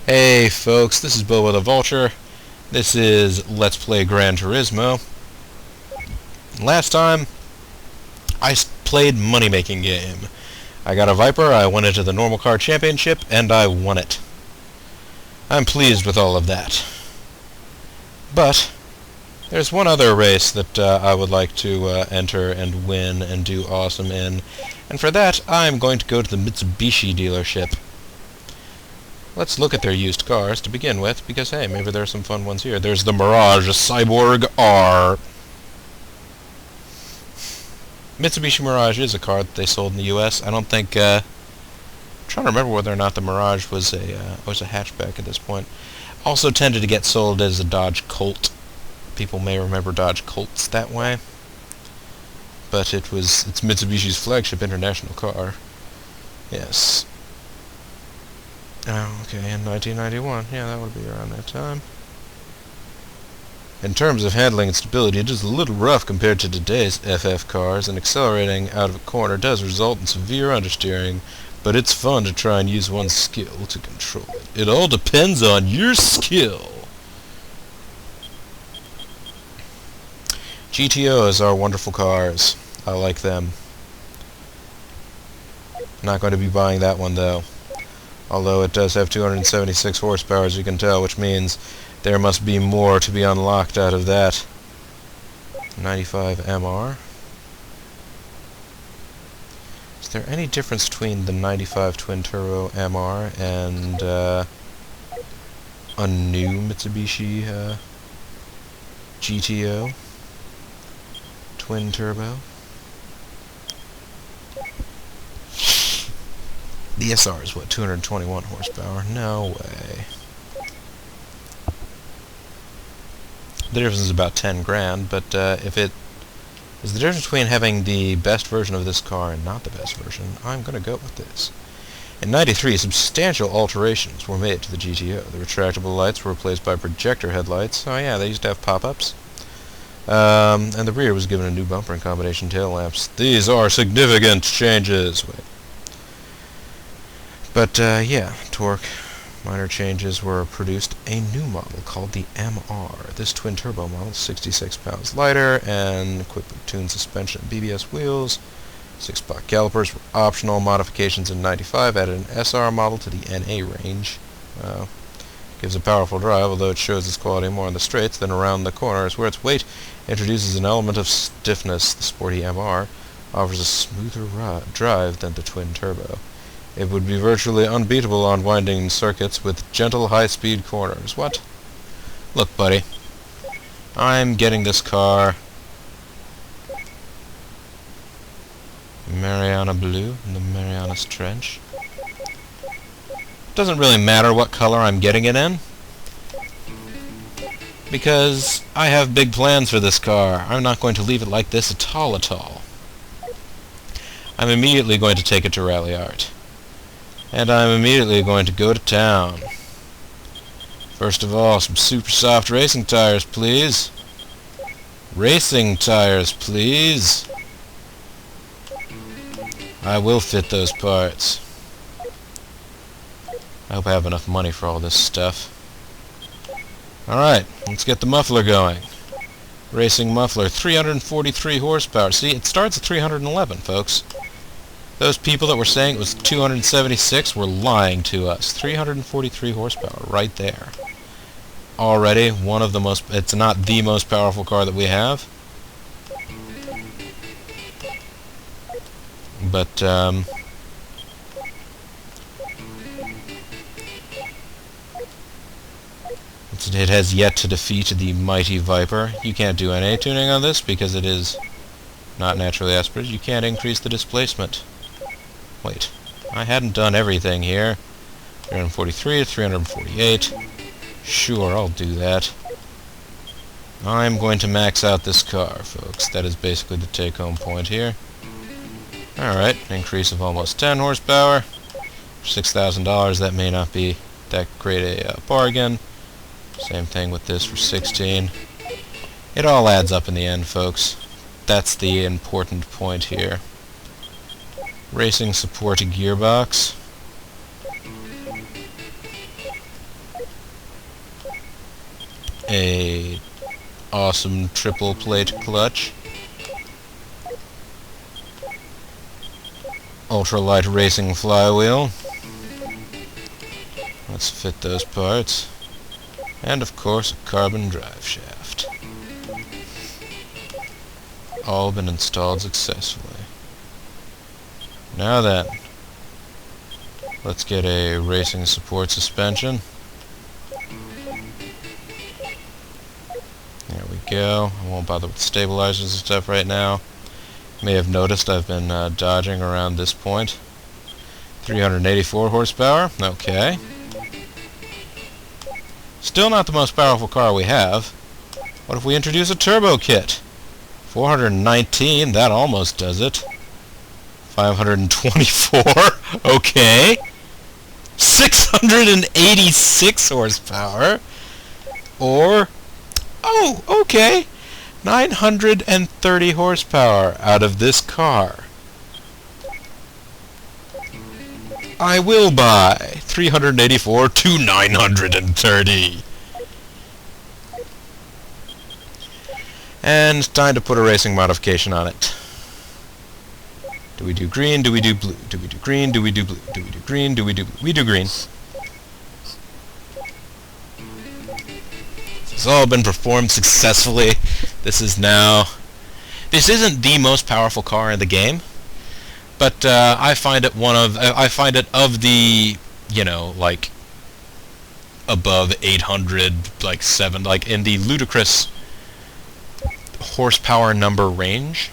Hey folks, this is Boba the Vulture. This is Let's Play Gran Turismo. Last time, I played Money Making Game. I got a Viper, I went into the Normal Car Championship, and I won it. I'm pleased with all of that. But, there's one other race that I would like to enter and win and do awesome in. And for that, I'm going to go to the Mitsubishi dealership. Let's look at their used cars to begin with, because hey, maybe there are some fun ones here. There's the Mirage Cyborg R. Mitsubishi Mirage is a car that they sold in the U.S. I don't think, I'm trying to remember whether or not the Mirage was a hatchback at this point. Also tended to get sold as a Dodge Colt. People may remember Dodge Colts that way. But it's Mitsubishi's flagship international car. Yes. Oh, okay, in 1991. Yeah, that would be around that time. In terms of handling and stability, it is a little rough compared to today's FF cars, and accelerating out of a corner does result in severe understeering, but it's fun to try and use one's skill to control it. It all depends on your skill. GTOs are wonderful cars. I like them. Not going to be buying that one, though. Although it does have 276 horsepower, as you can tell, which means there must be more to be unlocked out of that. 95 MR. Is there any difference between the 95 twin-turbo MR and a new Mitsubishi GTO twin-turbo? The SR is what, 221 horsepower? No way. The difference is about 10 grand, but if it is the difference between having the best version of this car and not the best version, I'm going to go with this. In '93, substantial alterations were made to the GTO. The retractable lights were replaced by projector headlights. Oh yeah, they used to have pop-ups. And the rear was given a new bumper and combination tail lamps. These are significant changes. Wait. But, yeah, torque, minor changes were produced. A new model called the MR. This twin-turbo model is 66 pounds lighter and equipped with tuned suspension and BBS wheels. 6-spot calipers were optional. Modifications in '95 added an SR model to the NA range. Gives a powerful drive, although it shows its quality more on the straights than around the corners, where its weight introduces an element of stiffness. The sporty MR offers a smoother drive than the twin-turbo. It would be virtually unbeatable on winding circuits with gentle high-speed corners. What? Look, buddy. I'm getting this car Mariana Blue in the Marianas Trench. Doesn't really matter what color I'm getting it in, because I have big plans for this car. I'm not going to leave it like this at all. I'm immediately going to take it to Rally Art. And I'm immediately going to go to town. First of all, some super soft racing tires, please. Racing tires, please. I will fit those parts. I hope I have enough money for all this stuff. Alright, let's get the muffler going. Racing muffler, 343 horsepower. See, it starts at 311, folks. Those people that were saying it was 276 were lying to us. 343 horsepower right there. Already one of the most... It's not the most powerful car that we have. But, it has yet to defeat the mighty Viper. You can't do NA tuning on this because it is not naturally aspirated. You can't increase the displacement. Wait, I hadn't done everything here. 343 to 348. Sure, I'll do that. I'm going to max out this car, folks. That is basically the take-home point here. Alright, increase of almost 10 horsepower. For $6,000, that may not be that great a bargain. Same thing with this for 16. It all adds up in the end, folks. That's the important point here. Racing support gearbox. a awesome triple plate clutch, ultralight racing flywheel. Let's fit those parts. And of course a carbon drive shaft. All been installed successfully. Now then, let's get a racing support suspension. There we go. I won't bother with stabilizers and stuff right now. You may have noticed I've been dodging around this point. 384 horsepower. Okay. Still not the most powerful car we have. What if we introduce a turbo kit? 419, that almost does it. 524, okay. 686 horsepower. Or, oh, okay. 930 horsepower out of this car. I will buy 384 to 930. And time to put a racing modification on it. Do we do green? Do we do blue? Do we do green? Do we do blue? Do we do green? Do we do blue? We do green. This has all been performed successfully. This isn't the most powerful car in the game, but I find it of the, you know, like above 800, like in the ludicrous horsepower number range,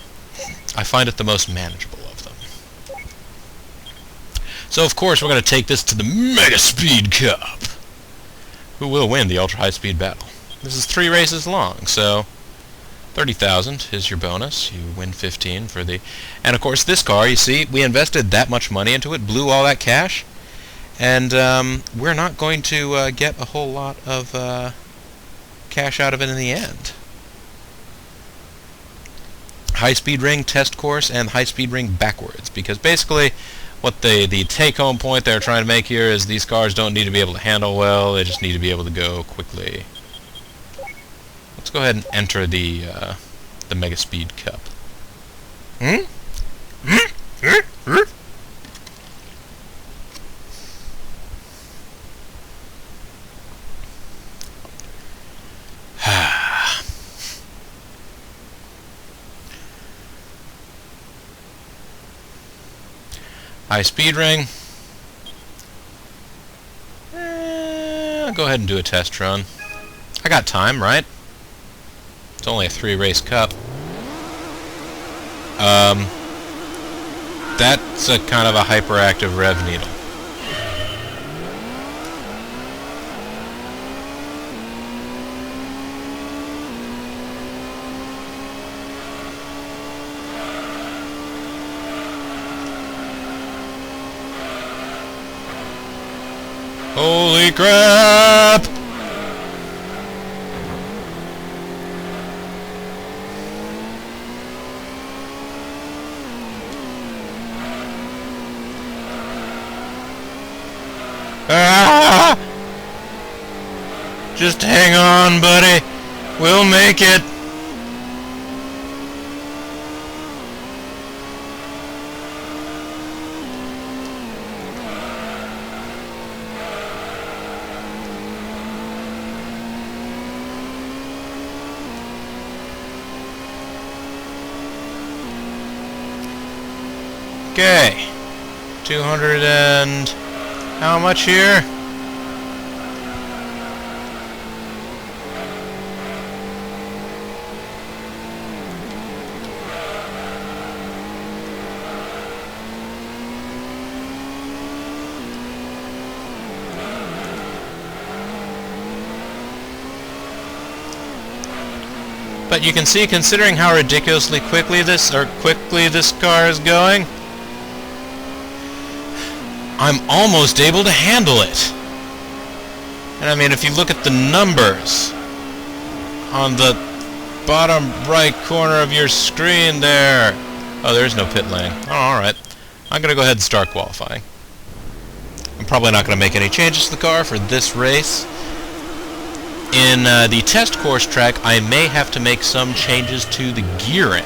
I find it the most manageable of them. So of course we're going to take this to the Mega Speed Cup. Who will win the ultra high speed battle? This is 3 races long, so 30,000 is your bonus. You win 15 for the... And of course this car, you see, we invested that much money into it, blew all that cash, and we're not going to get a whole lot of cash out of it in the end. High-speed ring test course and high-speed ring backwards, because basically what the take-home point they're trying to make here is these cars don't need to be able to handle well, they just need to be able to go quickly. Let's go ahead and enter the Mega Speed Cup. High speed ring. I'll go ahead and do a test run. I got time, right? It's only a 3-race cup. That's a kind of a hyperactive rev needle. Holy crap! Ah! Just hang on, buddy. We'll make it. Okay, 200 and how much here? But you can see, considering how ridiculously quickly this car is going, I'm almost able to handle it. And I mean, if you look at the numbers on the bottom right corner of your screen there. Oh, there's no pit lane. Oh, alright. I'm going to go ahead and start qualifying. I'm probably not going to make any changes to the car for this race. In the test course track, I may have to make some changes to the gearing.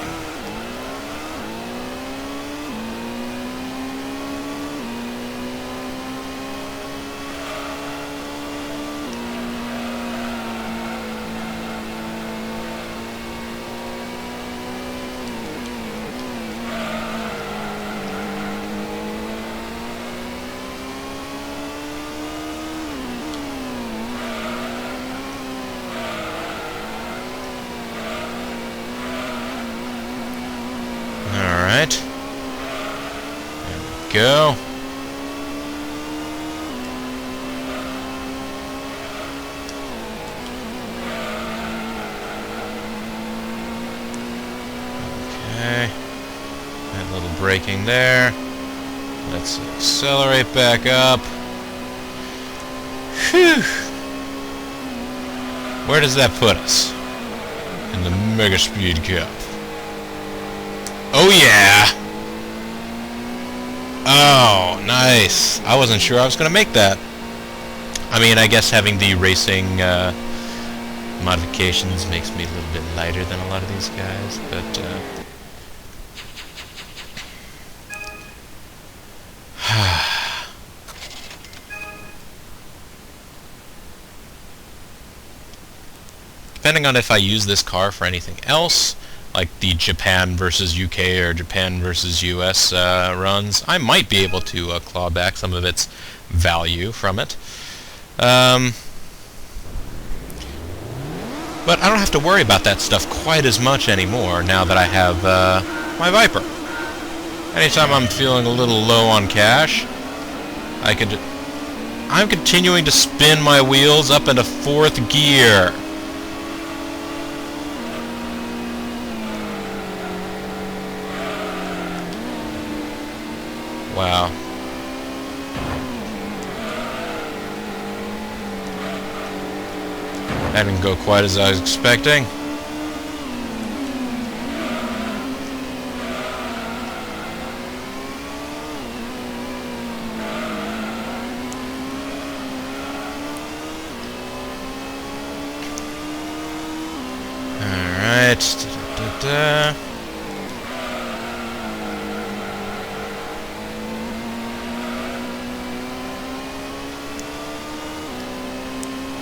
Alright. There we go. Okay. And a little braking there. Let's accelerate back up. Whew! Where does that put us? In the Mega Speed Cup. Oh yeah! Oh, nice. I wasn't sure I was going to make that. I mean, I guess having the racing modifications makes me a little bit lighter than a lot of these guys, but depending on if I use this car for anything else, like the Japan versus UK or Japan versus US runs, I might be able to claw back some of its value from it. But I don't have to worry about that stuff quite as much anymore now that I have my Viper. Anytime I'm feeling a little low on cash, I'm continuing to spin my wheels up into 4th gear. Wow. That didn't go quite as I was expecting. Alright.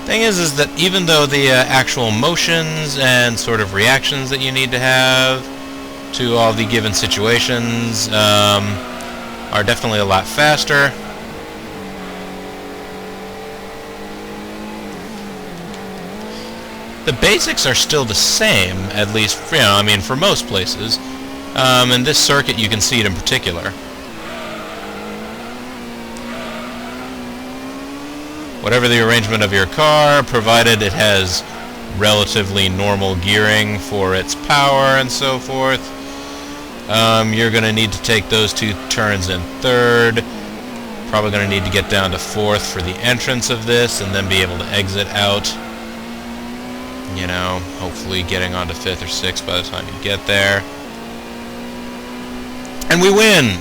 Thing is that even though the actual motions and sort of reactions that you need to have to all the given situations are definitely a lot faster, the basics are still the same, at least, you know, I mean, for most places. In this circuit, you can see it in particular. Whatever the arrangement of your car, provided it has relatively normal gearing for its power and so forth, you're going to need to take those 2 turns in 3rd. Probably going to need to get down to 4th for the entrance of this, and then be able to exit out. You know, hopefully getting onto 5th or 6th by the time you get there. And we win!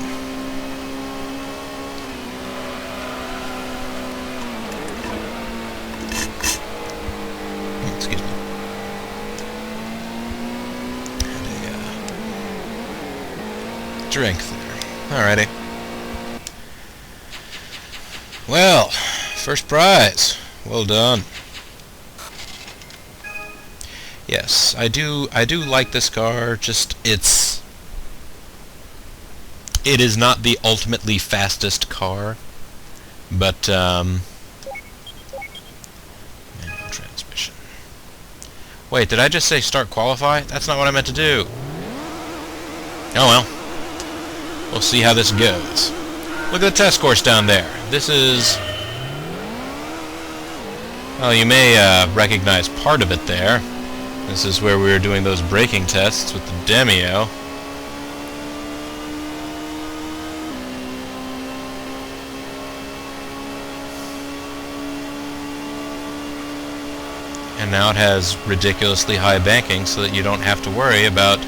Excuse me. And a drink there. Alrighty. Well, first prize. Well done. Yes, I do like this car, just it is not the ultimately fastest car, but manual transmission. Wait, did I just say start qualify? That's not what I meant to do. Oh well. We'll see how this goes. Look at the test course down there. This is... well, you may recognize part of it there. This is where we were doing those braking tests with the Demio. And now it has ridiculously high banking so that you don't have to worry about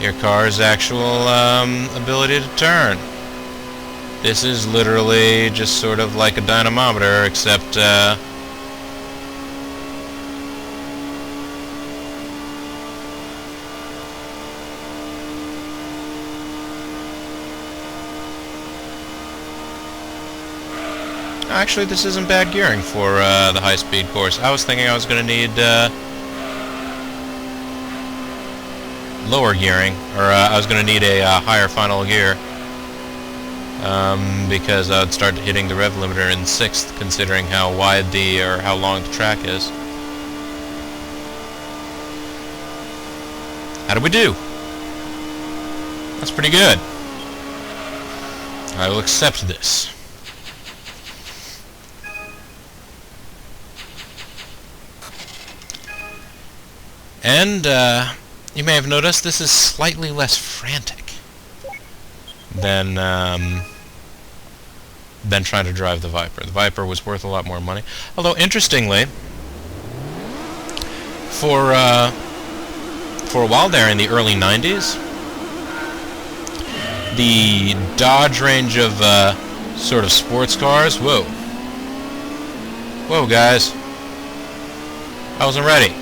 your car's actual ability to turn. This is literally just sort of like a dynamometer, except Actually, this isn't bad gearing for the high-speed course. I was thinking I was going to need lower gearing, or I was going to need a higher final gear, because I would start hitting the rev limiter in 6th, considering how wide or how long the track is. How do we do? That's pretty good. I will accept this. And, you may have noticed this is slightly less frantic than trying to drive the Viper. The Viper was worth a lot more money. Although, interestingly, for a while there in the early 90s, the Dodge range of sort of sports cars... Whoa, guys. I wasn't ready.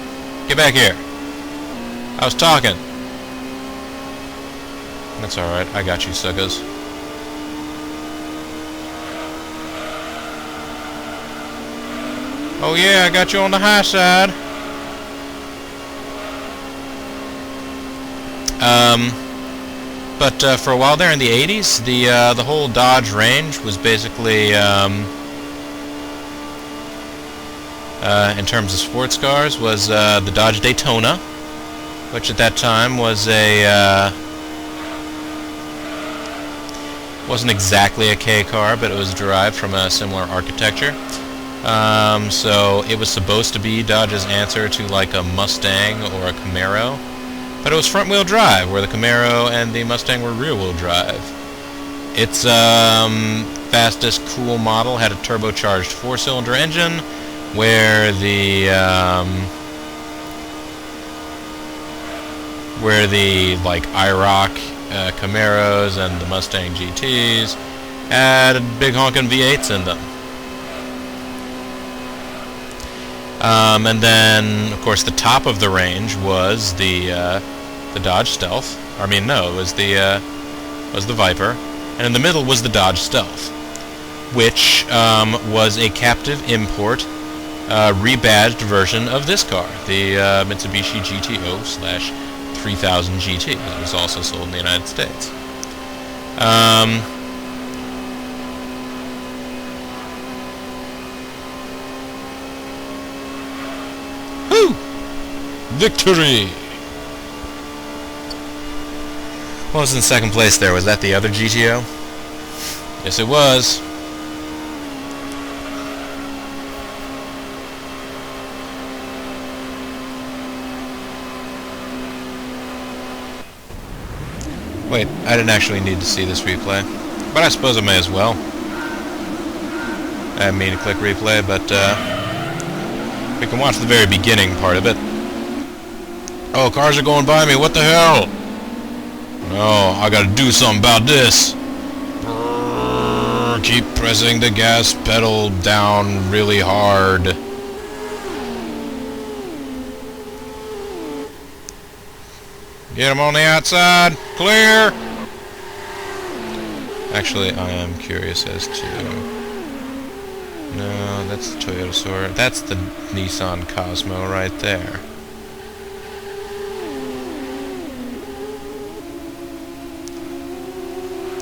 Get back here. I was talking. That's alright, I got you, suckers. Oh yeah, I got you on the high side. But for a while there in the 80s, the whole Dodge range was basically, in terms of sports cars, was the Dodge Daytona, which at that time was wasn't exactly a K car, but it was derived from a similar architecture. So it was supposed to be Dodge's answer to like a Mustang or a Camaro, but it was front-wheel drive, where the Camaro and the Mustang were rear-wheel drive. Its fastest cool model had a turbocharged 4-cylinder engine, where the like IROC Camaros and the Mustang GTs had big honkin' V8s in them. And then, of course, the top of the range was the Dodge Stealth. I mean, no, it was the Viper, and in the middle was the Dodge Stealth, which was a captive import, rebadged version of this car, the Mitsubishi GTO/3000 GT. It was also sold in the United States. Victory! What was in second place there? Was that the other GTO? Yes, it was. Wait, I didn't actually need to see this replay, but I suppose I may as well. I didn't mean to click replay, but we can watch the very beginning part of it. Oh, cars are going by me, what the hell? No, I gotta do something about this. Keep pressing the gas pedal down really hard. Get him on the outside. Clear! Actually, I am curious as to... No, that's the Toyota Sora. That's the Nissan Cosmo right there.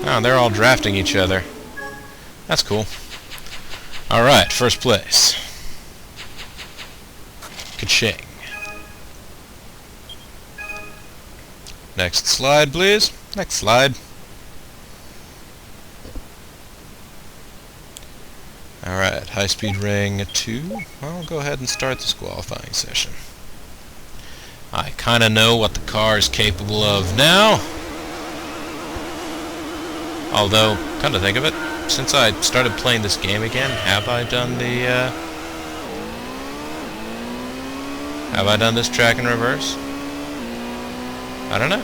Oh, they're all drafting each other. That's cool. Alright, first place. Ka-ching. Next slide, please. Next slide. Alright, high-speed ring 2. I'll go ahead and start this qualifying session. I kinda know what the car is capable of now. Although, come to think of it, since I started playing this game again, have I done this track in reverse? I don't know.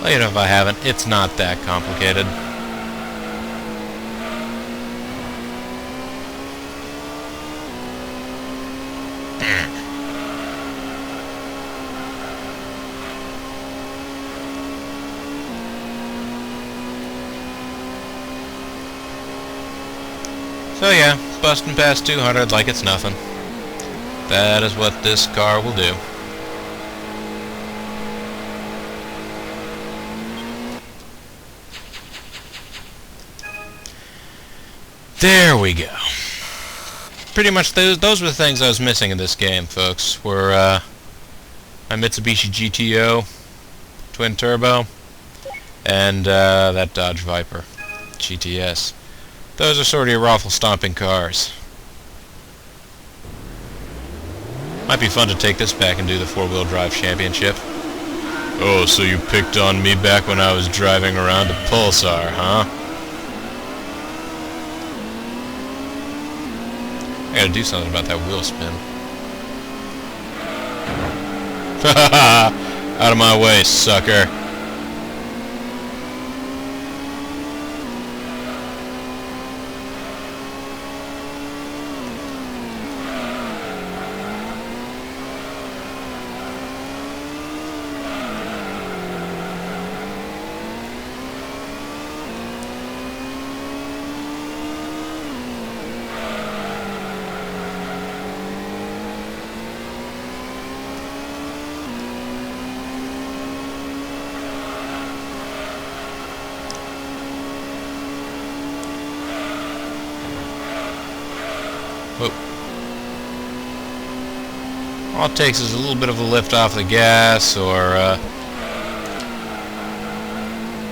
Well, you know, if I haven't, it's not that complicated. So yeah, busting past 200 like it's nothing. That is what this car will do. There we go. Pretty much those were the things I was missing in this game, folks. Were my Mitsubishi GTO twin turbo and that Dodge Viper GTS. Those are sort of your raffle stomping cars. Might be fun to take this back and do the four-wheel drive championship. Oh, so you picked on me back when I was driving around a Pulsar, huh? I gotta do something about that wheel spin. Out of my way, sucker. Whoa. All it takes is a little bit of a lift off the gas, or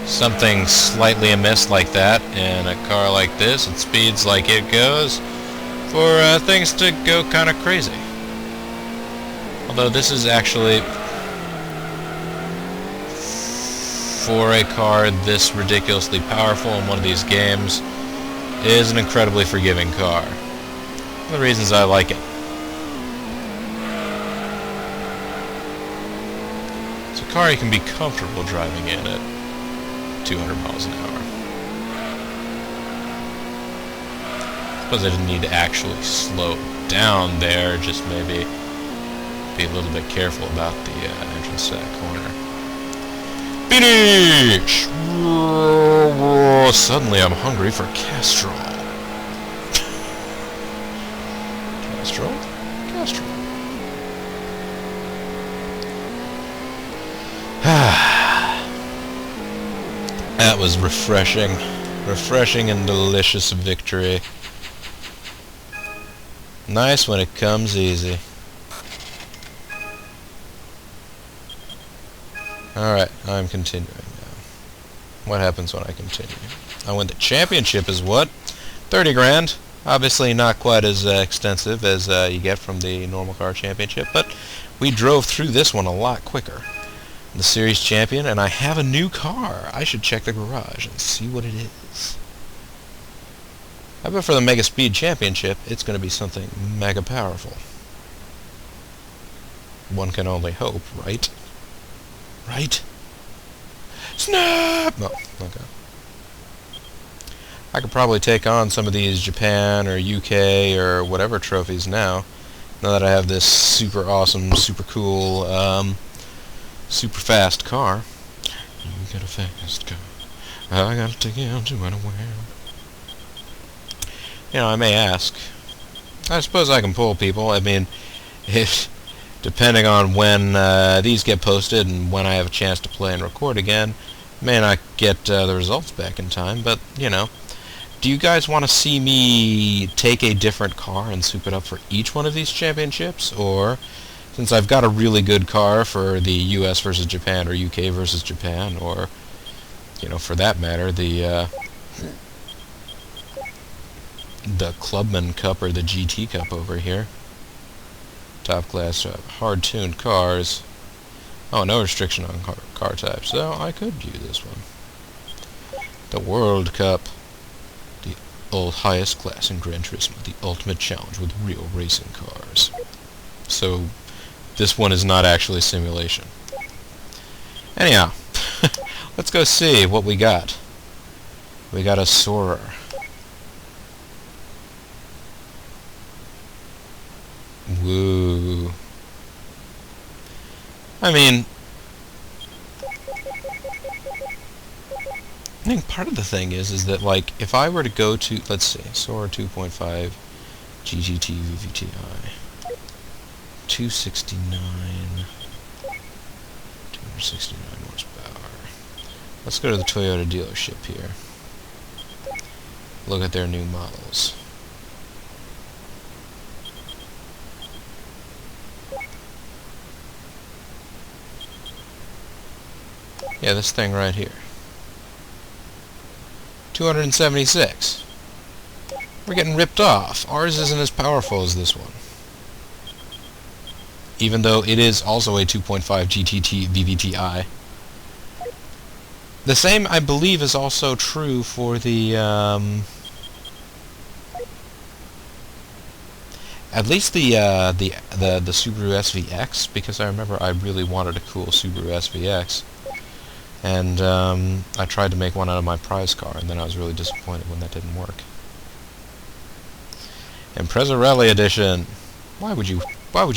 something slightly amiss like that in a car like this. It speeds like it goes for things to go kind of crazy. Although this is actually, for a car this ridiculously powerful in one of these games, is an incredibly forgiving car. One of the reasons I like it. It's a car you can be comfortable driving in at 200 miles an hour. I suppose I didn't need to actually slow down there, just maybe be a little bit careful about the entrance to that corner. Finish! Suddenly I'm hungry for Castrol. Castrol? Castrol. That was refreshing. Refreshing and delicious victory. Nice when it comes easy. Alright, I'm continuing now. What happens when I continue? I win the championship is what? 30 grand. Obviously not quite as extensive as you get from the normal car championship, but we drove through this one a lot quicker. The series champion, and I have a new car. I should check the garage and see what it is. I bet for the Mega Speed Championship, it's going to be something mega powerful. One can only hope, right? Right? Snap! No, okay. I could probably take on some of these Japan or UK or whatever trophies now that I have this super awesome, super cool, super fast car. You got a fast car. I gotta take you out to anywhere. You know, I may ask. I suppose I can pull people. I mean, depending on when these get posted and when I have a chance to play and record again, may not get the results back in time, but, you know. Do you guys want to see me take a different car and soup it up for each one of these championships? Or, since I've got a really good car for the US versus Japan or UK versus Japan, or, you know, for that matter, the Clubman Cup or the GT Cup over here. Top class, hard-tuned cars. Oh, no restriction on car types, so I could use this one. The World Cup. The highest class in Gran Turismo. The ultimate challenge with real racing cars. So, this one is not actually a simulation. Anyhow, Let's go see what we got. We got a Soarer. Woo. I mean, I think part of the thing is that, like, if I were to go to, let's see, Soarer 2.5 GGT VVTi, 269 horsepower. Let's go to the Toyota dealership here. Look at their new models. Yeah, this thing right here. 276. We're getting ripped off. Ours isn't as powerful as this one. Even though it is also a 2.5 GTT VVTi. The same, I believe, is also true for the, at least the Subaru SVX, because I remember I really wanted a cool Subaru SVX. And I tried to make one out of my prize car, and then I was really disappointed when that didn't work. Impreza Rally Edition. Why would you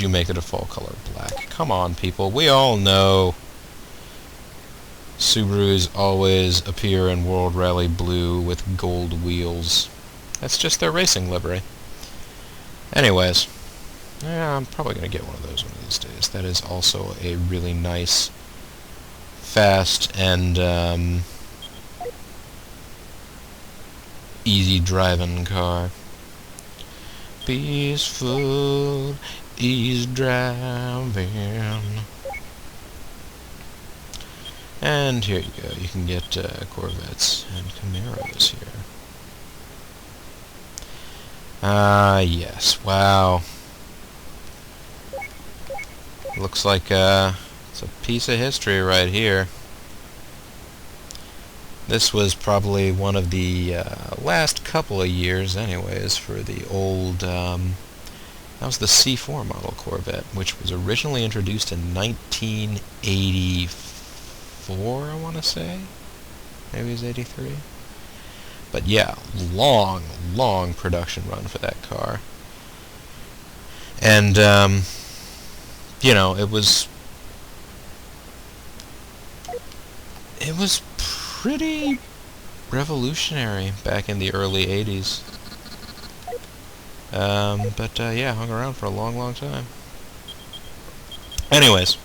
make it a full color black? Come on, people. We all know Subarus always appear in World Rally Blue with gold wheels. That's just their racing livery. Anyways, yeah, I'm probably gonna get one of those one of these days. That is also a really nice, fast, and easy driving car. Peaceful, easy driving. And here you go. You can get Corvettes and Camaros here. Yes. Wow. Looks like it's a piece of history right here. This was probably one of the last couple of years, anyways, for the old, that was the C4 model Corvette, which was originally introduced in 1984, I want to say? Maybe it was 83? But yeah, long, long production run for that car. And, you know, it was pretty revolutionary back in the early 80s. But yeah, hung around for a long, long time. Anyways,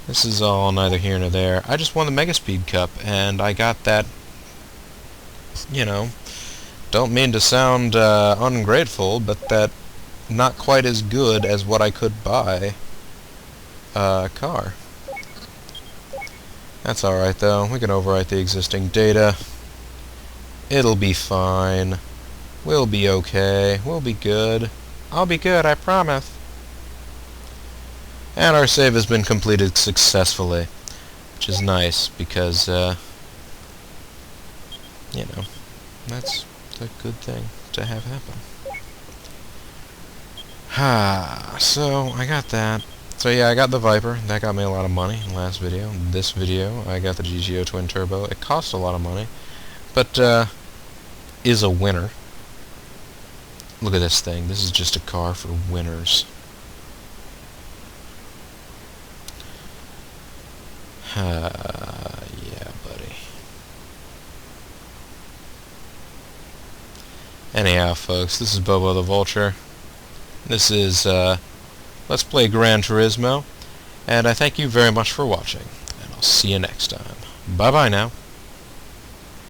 this is all neither here nor there. I just won the Mega Speed Cup, and I got that, you know, don't mean to sound ungrateful, but that not quite as good as what I could buy car. That's alright though, we can overwrite the existing data. It'll be fine. We'll be okay. We'll be good. I'll be good, I promise. And our save has been completed successfully, which is nice because, you know, that's a good thing to have happen. So, I got that. So yeah, I got the Viper. That got me a lot of money in the last video. This video, I got the GGO Twin Turbo. It cost a lot of money, but is a winner. Look at this thing. This is just a car for winners. Yeah, buddy. Anyhow, folks, this is Bobo the Vulture. This is, Let's Play Gran Turismo, and I thank you very much for watching, and I'll see you next time. Bye-bye now.